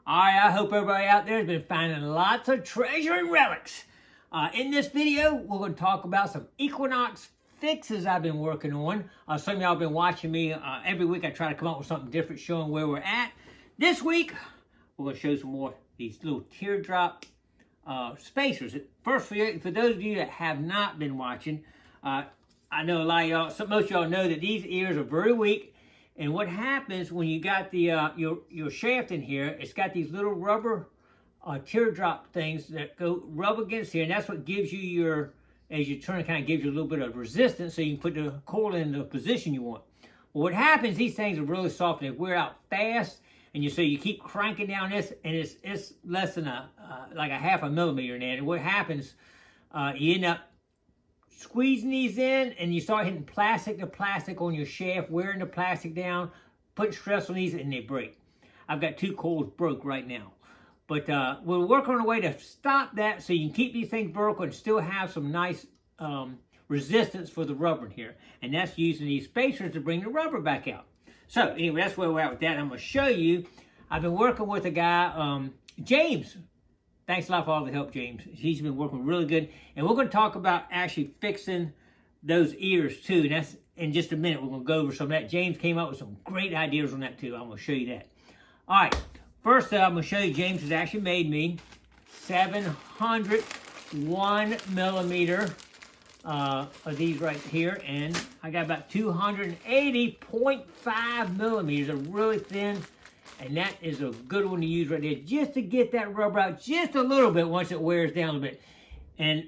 All right, I hope everybody out there has been finding lots of treasure and relics. In this video, we're going to talk about some Equinox fixes I've been working on. Some of y'all have been watching me. Every week I try to come up with something different showing where we're at. This week, we're going to show some more of these little teardrop spacers. First, for those of you that have not been watching, I know a lot of y'all, most of y'all know that these ears are very weak. And what happens when you got the your shaft in here, it's got these little rubber teardrop things that go rub against here, and that's what gives you your, as you turn, it kind of gives you a little bit of resistance so you can put the coil in the position you want. Well, what happens, these things are really soft and they wear out fast, and so you keep cranking down this, and it's less than like a half a millimeter in there. And what happens, you end up squeezing these in, and you start hitting plastic to plastic on your shaft, wearing the plastic down, putting stress on these, and they break. I've got 2 coils broke right now. But we'll work on a way to stop that so you can keep these things vertical and still have some nice resistance for the rubber in here. And that's using these spacers to bring the rubber back out. So anyway, that's where we're at with that. I'm going to show you. I've been working with a guy, James. Thanks a lot for all the help, James. He's been working really good. And we're going to talk about actually fixing those ears too. And that's in just a minute. We're going to go over some of that. James came up with some great ideas on that too. I'm going to show you that. All right. First I'm going to show you, James has actually made me 701 millimeter of these right here. And I got about 280.5 millimeters. They're really thin. And that is a good one to use right there, just to get that rubber out just a little bit once it wears down a little bit. And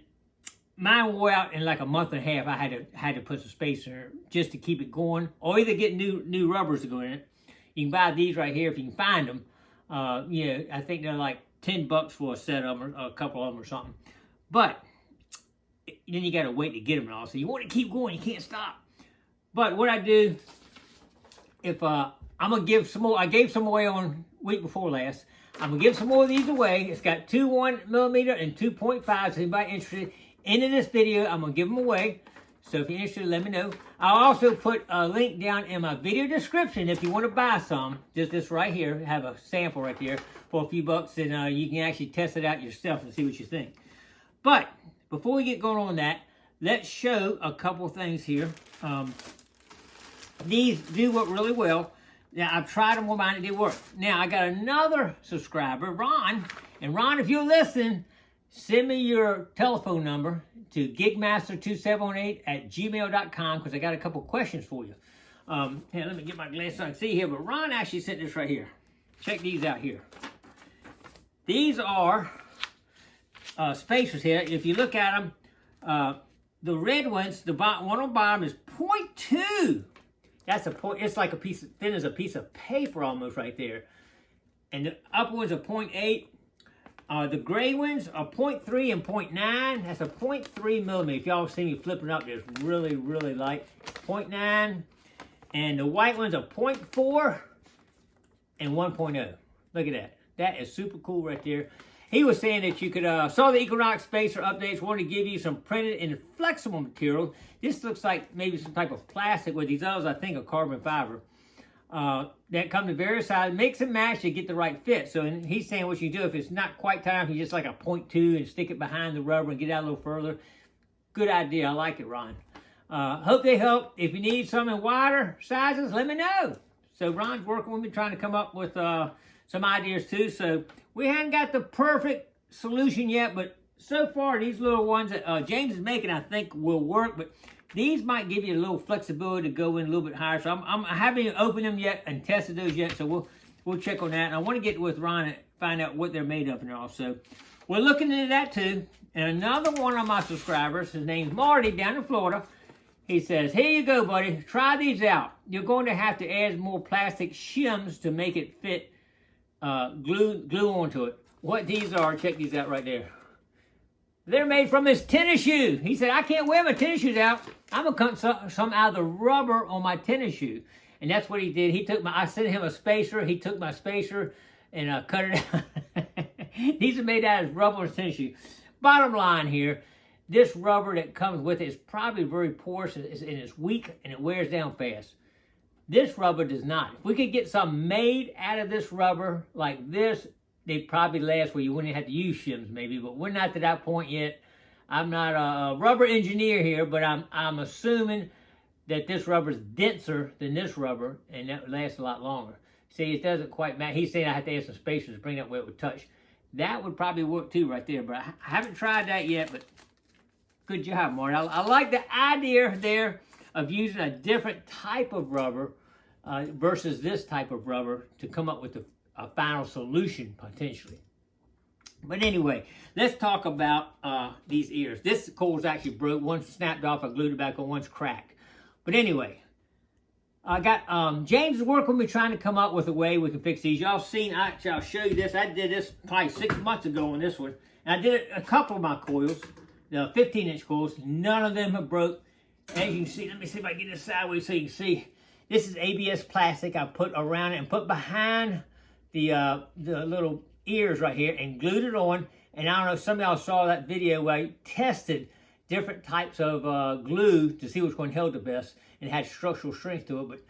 mine wore out in like a month and a half. I had to put some spacer just to keep it going, or either get new rubbers to go in it. You can buy these right here if you can find them. Yeah, I think they're like $10 for a set of them, or a couple of them or something. But then you got to wait to get them and all. So you want to keep going, you can't stop. But what I do, if I'm going to give some more. I gave some away on week before last. I'm going to give some more of these away. It's got 2 1 millimeter and 2.5. So anybody interested in this video, I'm going to give them away. So if you're interested, let me know. I'll also put a link down in my video description if you want to buy some. Just this right here. Have a sample right there for a few bucks. And you can actually test it out yourself and see what you think. But before we get going on that, let's show a couple things here. These do work really well. Now, I've tried them with mine, it did work. Now, I got another subscriber, Ron. And Ron, if you're listening, send me your telephone number to gigmaster2718@gmail.com, because I got a couple questions for you. Here, let me get my glasses so I can see here. But Ron actually sent this right here. Check these out here. These are spacers here. If you look at them, the red ones, the one on the bottom is 0.2. That's a point. It's like a piece of, thin as a piece of paper almost right there. And the upper ones are 0.8. The gray ones are 0.3 and 0.9. That's a 0.3 millimeter. If y'all see me flipping up, it's really, really light. 0.9. And the white ones are 0.4 and 1.0. Look at that. That is super cool right there. He was saying that you could, saw the Equinox spacer updates, wanted to give you some printed and flexible material. This looks like maybe some type of plastic, with these others I think are carbon fiber. That come to various sizes, mix and match to get the right fit. So he's saying what you do, if it's not quite time, you just like a 0.2 and stick it behind the rubber and get out a little further. Good idea, I like it, Ron. Hope they help. If you need some in wider sizes, let me know. So Ron's working with me, trying to come up with some ideas too. So we haven't got the perfect solution yet, but so far these little ones that James is making, I think will work. But these might give you a little flexibility to go in a little bit higher. So I haven't even opened them yet and tested those yet. So we'll check on that. And I want to get with Ron and find out what they're made of and all. So we're looking into that too. And another one of my subscribers, his name's Marty down in Florida. He says, here you go, buddy. Try these out. You're going to have to add more plastic shims to make it fit. Glue onto it. What these are, check these out right there. They're made from his tennis shoe. He said, I can't wear my tennis shoes out. I'm going to cut some out of the rubber on my tennis shoe. And that's what he did. I sent him a spacer. He took my spacer and cut it out. These are made out of rubber and tennis shoe. Bottom line here, this rubber that comes with it is probably very porous and it's weak and it wears down fast. This rubber does not. If we could get something made out of this rubber like this, they'd probably last where you wouldn't have to use shims maybe, but we're not to that point yet. I'm not a rubber engineer here, but I'm assuming that this rubber is denser than this rubber, and that would last a lot longer. See, it doesn't quite match. He's saying I have to add some spacers to bring that where it would touch. That would probably work too right there, but I haven't tried that yet, but good job, Marty. I like the idea there of using a different type of rubber versus this type of rubber to come up with a final solution, potentially. But anyway, let's talk about these ears. This coil's actually broke. One snapped off. I glued it back on. One's cracked. But anyway, I got James is working with me trying to come up with a way we can fix these. Y'all seen, I'll show you this. I did this probably 6 months ago on this one. And I did a couple of my coils, the 15-inch coils. None of them have broke. As you can see, let me see if I can get this sideways so you can see. This is ABS plastic I put around it and put behind the little ears right here and glued it on. And I don't know if some of y'all saw that video where I tested different types of glue to see which one held the best and had structural strength to it. But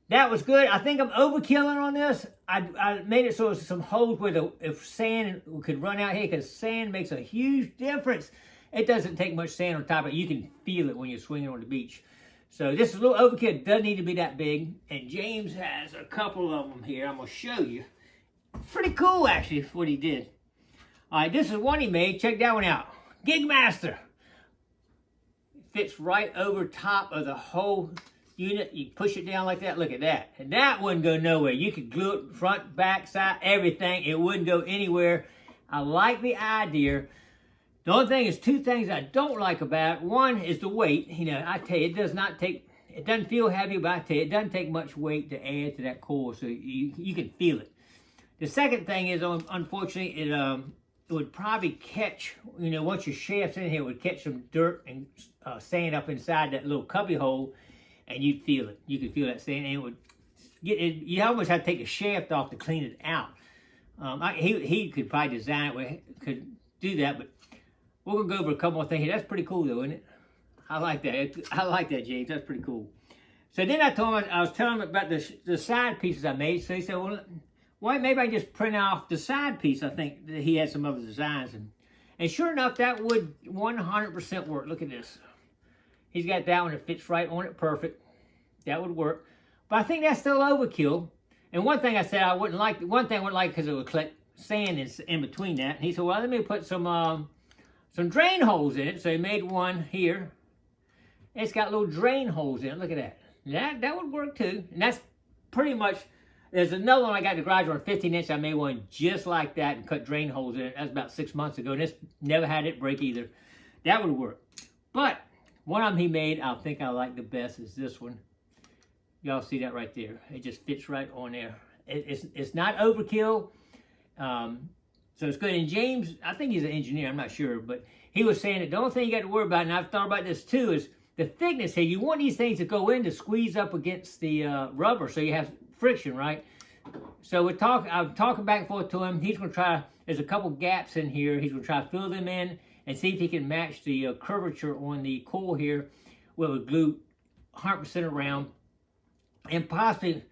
that was good. I think I'm overkilling on this. I made it so there's some holes where if sand could run out here, because sand makes a huge difference. It doesn't take much sand on top of it. You can feel it when you're swinging on the beach. So this is a little overkill. It doesn't need to be that big. And James has a couple of them here. I'm going to show you. Pretty cool, actually, what he did. All right, this is one he made. Check that one out. Gigmaster. Fits right over top of the whole unit. You push it down like that. Look at that. And that wouldn't go nowhere. You could glue it front, back, side, everything. It wouldn't go anywhere. I like the idea. The only thing is two things I don't like about it. One is the weight. You know, I tell you, it doesn't feel heavy, but I tell you, it doesn't take much weight to add to that coil, so you can feel it. The second thing is, unfortunately, it would probably catch, you know, once your shaft's in here, it would catch some dirt and sand up inside that little cubby hole, and you'd feel it. You could feel that sand, and it would get it. You almost have to take the shaft off to clean it out. He could probably design it where he could do that, but we're going to go over a couple more things here. That's pretty cool, though, isn't it? I like that. I like that, James. That's pretty cool. So then I was telling him about the side pieces I made. So he said, well, why maybe I just print off the side piece. I think that he had some other designs. And sure enough, that would 100% work. Look at this. He's got that one that fits right on it perfect. That would work. But I think that's still overkill. And one thing I said I wouldn't like, because it would collect sand in between that. And he said, well, let me put some drain holes in it. So he made one here. It's got little drain holes in it. Look at that. That would work too. And that's pretty much, there's another one I got in the garage on a 15-inch. I made one just like that and cut drain holes in it. That's about 6 months ago. And this never had it break either. That would work. But one of them he made, I think I like the best, is this one. Y'all see that right there. It just fits right on there. It's not overkill. So it's good. And James, I think he's an engineer, I'm not sure, but he was saying that the only thing you got to worry about, and I've thought about this too, is the thickness here. You want these things to go in to squeeze up against the rubber so you have friction, right? So I'm talking back and forth to him. He's going to try, there's a couple gaps in here. He's going to try to fill them in and see if he can match the curvature on the coil here where it would glue 100% around. And possibly,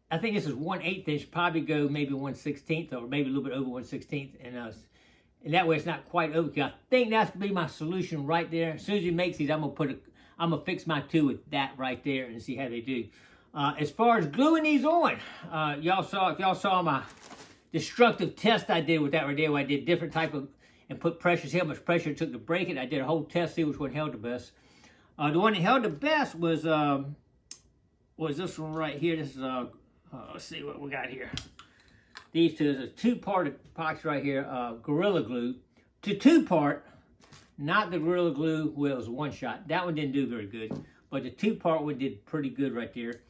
I think this is 1/8 inch, probably go maybe 1/16 or maybe a little bit over 1/16, and that way it's not quite overkill. I think that's gonna be my solution right there. As soon as he makes these, I'm gonna fix my two with that right there and see how they do. As far as gluing these on, if y'all saw my destructive test I did with that right there, where I did different type of and put pressure, see how much pressure it took to break it. I did a whole test, see which one held the best. The one that held the best was this one right here. This is let's see what we got here. These two is a two-part epoxy right here, Gorilla Glue. Two-part, not the Gorilla Glue where it was one shot. That one didn't do very good, but the two-part one did pretty good right there.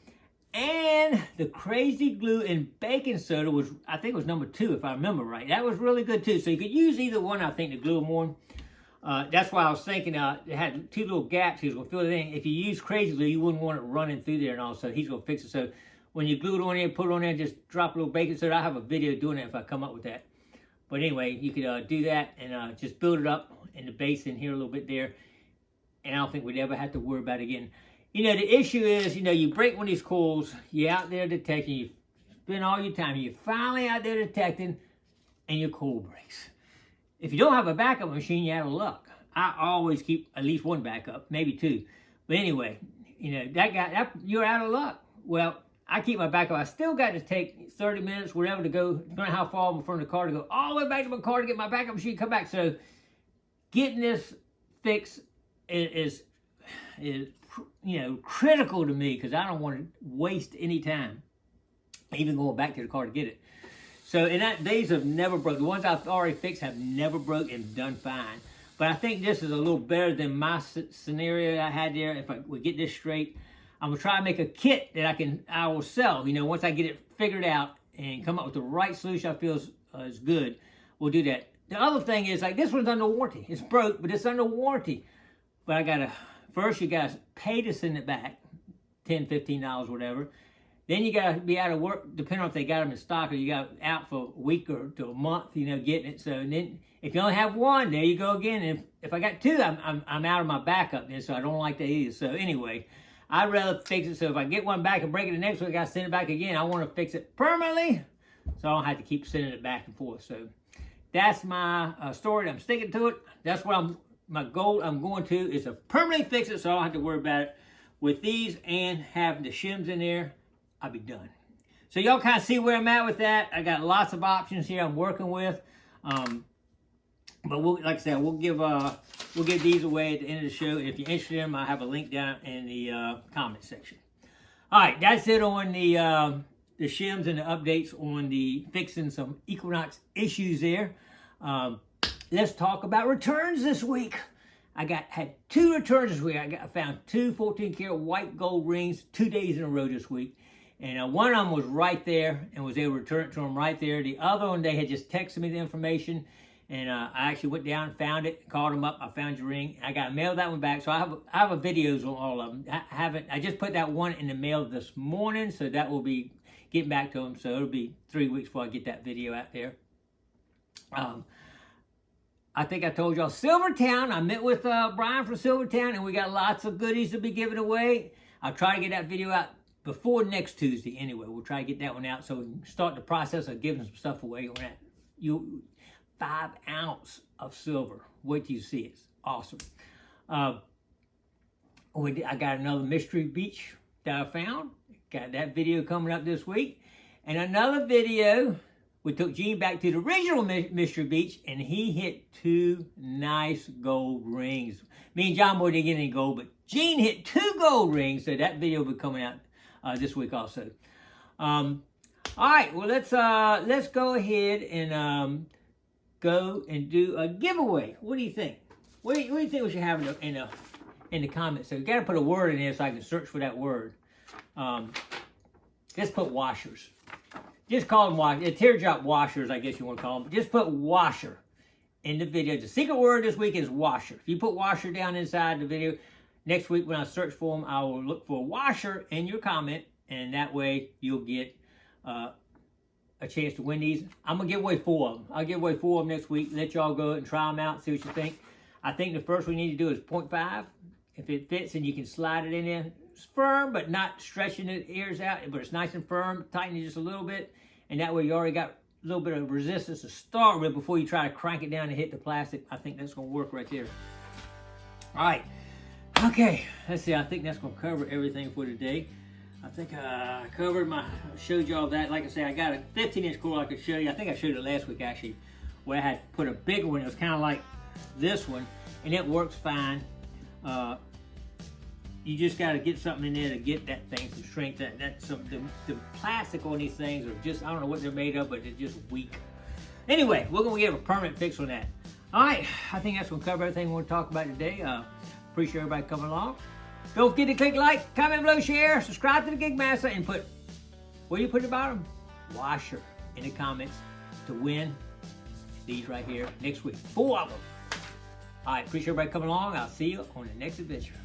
And the Crazy Glue and baking soda was, I think it was number 2 if I remember right. That was really good too. So you could use either one, I think, to glue them on. That's why I was thinking it had 2 little gaps. He was going to fill it in. If you use Crazy Glue, you wouldn't want it running through there and all. So he's going to fix it. So when you glue it on there, put it on there, just drop a little baking soda. I have a video doing it if I come up with that. But anyway, you could do that and just build it up in the base in here a little bit there. And I don't think we'd ever have to worry about it again. You know, the issue is, you know, you break one of these coils, you're out there detecting, you spend all your time, you're finally out there detecting, and and your coil breaks. If you don't have a backup machine, you're out of luck. I always keep at least one backup, maybe two. But anyway, you know, you're out of luck. Well, I keep my backup. I still got to take 30 minutes, whatever, to go, depending on how far I'm from the car, to go all the way back to my car to get my backup machine, come back. So getting this fixed is you know, critical to me, because I don't want to waste any time even going back to the car to get it. So, and these have never broke. The ones I've already fixed have never broke and done fine. But I think this is a little better than my scenario I had there. If I would get this straight, I'm gonna try to make a kit that I will sell. You know, once I get it figured out and come up with the right solution I feel is good, we'll do that. The other thing is, like, this one's under warranty. It's broke, but it's under warranty. But first you gotta pay to send it back, $10, $15, whatever. Then you gotta be out of work, depending on if they got them in stock, or you got out for a week or to a month, you know, getting it. So then, if you only have one, there you go again. And if I got two, I'm out of my backup then, so I don't like that either. So anyway, I'd rather fix it. So if I get one back and break it the next week, I gotta send it back again. I want to fix it permanently, so I don't have to keep sending it back and forth. So that's my story. I'm sticking to it. That's what my goal I'm going to is to permanently fix it, so I don't have to worry about it. With these and having the shims in there, I'll be done. So y'all kind of see where I'm at with that. I got lots of options here I'm working with. But like I said, we'll give these away at the end of the show. If you're interested in them, I'll have a link down in the comment section. All right, that's it on the shims and the updates on the fixing some Equinox issues there. Let's talk about returns this week. I had 2 returns this week. I found 2 14-karat white gold rings 2 days in a row this week. And one of them was right there and was able to return it to them right there. The other one, they had just texted me the information. And I actually went down and found it, called them up. I found your ring. I got to mail that one back. So I have a videos on all of them. I just put that one in the mail this morning. So that will be getting back to them. So it'll be 3 weeks before I get that video out there. I think I told y'all Silvertown. I met with Brian from Silvertown, and we got lots of goodies to be giving away. I'll try to get that video out before next Tuesday anyway. We'll try to get that one out so we can start the process of giving some stuff away on that. 5 ounce of silver. Wait till you see it. It's awesome. I got another mystery beach that I found. Got that video coming up this week. And another video, we took Gene back to the original mystery beach, and he hit 2 nice gold rings. Me and John Boy didn't get any gold, but Gene hit 2 gold rings, so that video will be coming out this week also. All right, well, let's go ahead and go and do a giveaway. What do you think? What do you think we should have in the comments? So you got to put a word in there so I can search for that word. Just put washers. Just call them washers. Teardrop washers, I guess you want to call them. Just put washer in the video. The secret word this week is washer. If you put washer down inside the video, next week when I search for them, I will look for washer in your comment, and that way you'll get a chance to win these. I'm going to give away 4 of them. I'll give away 4 of them next week. Let y'all go and try them out, see what you think. I think the first one you need to do is 0.5. If it fits, and you can slide it in there. It's firm, but not stretching the ears out, but it's nice and firm. Tighten it just a little bit, and that way you already got a little bit of resistance to start with before you try to crank it down and hit the plastic. I think that's going to work right there. All right. Okay. Let's see. I think that's going to cover everything for today. I think I showed y'all that. Like I said, I got a 15-inch coil I could show you. I think I showed it last week, actually, where I had put a bigger one. It was kind of like this one, and it works fine. You just got to get something in there to get that thing some strength. The plastic on these things are just, I don't know what they're made of, but they're just weak. Anyway, we're going to get a permanent fix on that. All right, I think that's going to cover everything we want to talk about today. Appreciate everybody coming along. Don't forget to click like, comment below, share, subscribe to the Gigmaster, and put, what do you put at the bottom? Washer in the comments to win these right here next week. 4 of them. All right, appreciate everybody coming along. I'll see you on the next adventure.